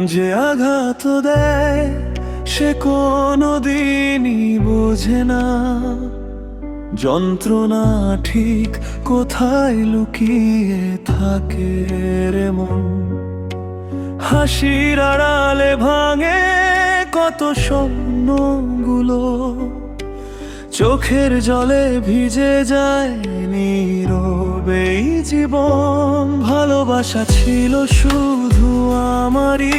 যে আঘাত দেয় সে কোনোদিনই বোঝে না যন্ত্রণা ঠিক কোথায় লুকিয়ে থাকে রে মন। হাসির আড়ালে ভাঙে কত স্বপ্নগুলো, চোখের জলে ভিজে যায় নীরবে এই জীবন। ভালোবাসা ছিল শুধু আমারই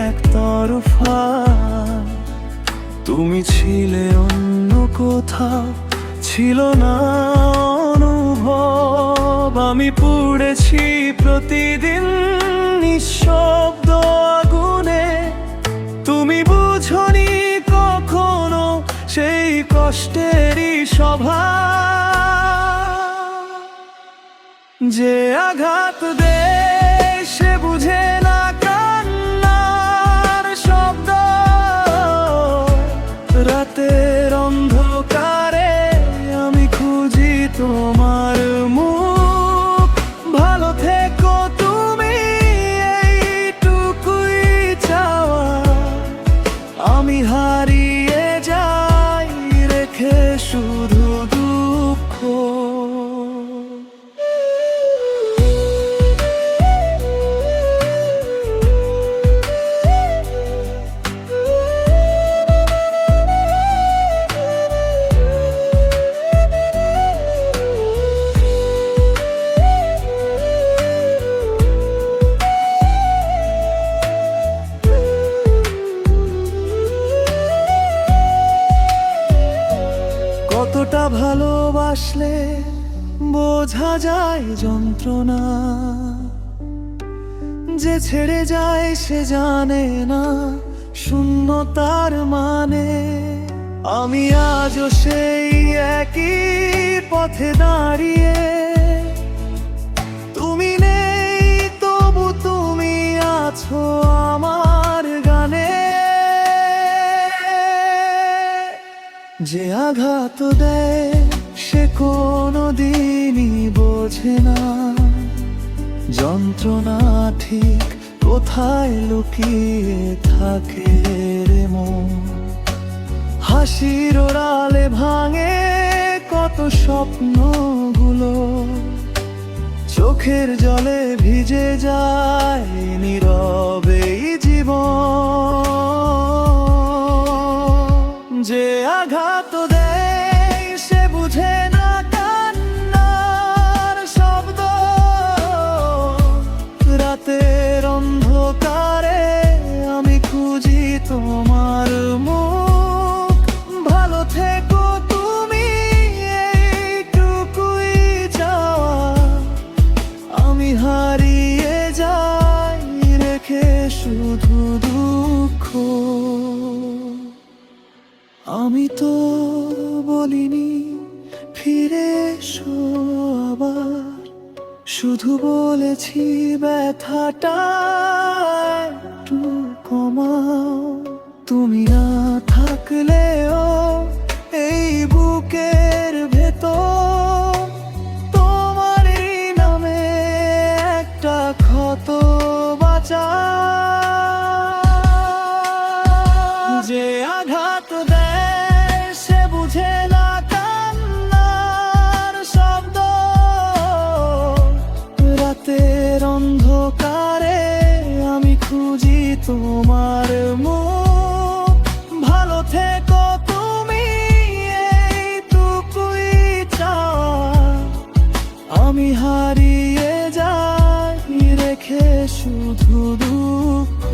একতরফা, তুমি ছিলে অন্য কোথাও, ছিল না অনুভব। আমি পুড়েছি প্রতিদিন নিঃশব্দ আগুনে, তুমি বুঝনি কখনো সেই কষ্টেরই স্বভাব। যে আঘাত দেয় সে বুঝে না কান্নার শব্দ, রাতের অন্ধকারে আমি খুঁজি তোমার মুখ। ভালো থেকো তুমি, এইটুকুই চাওয়া। আমি হারিয়ে যাই রেখে শুধু দুঃখ। কতটা ভালোবাসলে বোঝা যায় যন্ত্রণা, যে ছেড়ে যায় সে জানে না শূন্যতার মানে। আমি আজও সেই একই পথে দাঁড়িয়ে, তুমি নেই তবু তুমি আছো আমার গানে। যে আঘাত দেয় সে কোনোদিনই বোঝে না যন্ত্রণা ঠিক কোথায় লুকিয়ে থাকে রে মন। হাসির ওড়ালে ভাঙে কত স্বপ্নগুলো, চোখের জলে ভিজে যায় নীরবে এই জীবন। যে আঘাত দেয় সে বুঝে না কান্নার শব্দ, রাতের অন্ধকারে আমি খুঁজি তোমার মুখ। ভালো থেকো তুমি, এইটুকুই চাওয়া। আমি হারিয়ে যাই রেখে শুধু দুঃখ। আমি তো বলিনি ফিরে এসো আবার, শুধু বলেছি ব্যথাটা একটু কমাও। তুমি না থাকলেও এই বুকের ভেতর তোমারই নামে একটা ক্ষত বাঁচা। যে আঘাত দেয় সে বুঝে না কান্নার শব্দ, রাতের অন্ধকারে আমি খুঁজি তোমার মুখ। ভালো থেকো তুমি, এইটুকুই চাওয়া। আমি হারিয়ে যাই রেখে শুধু দুঃখ।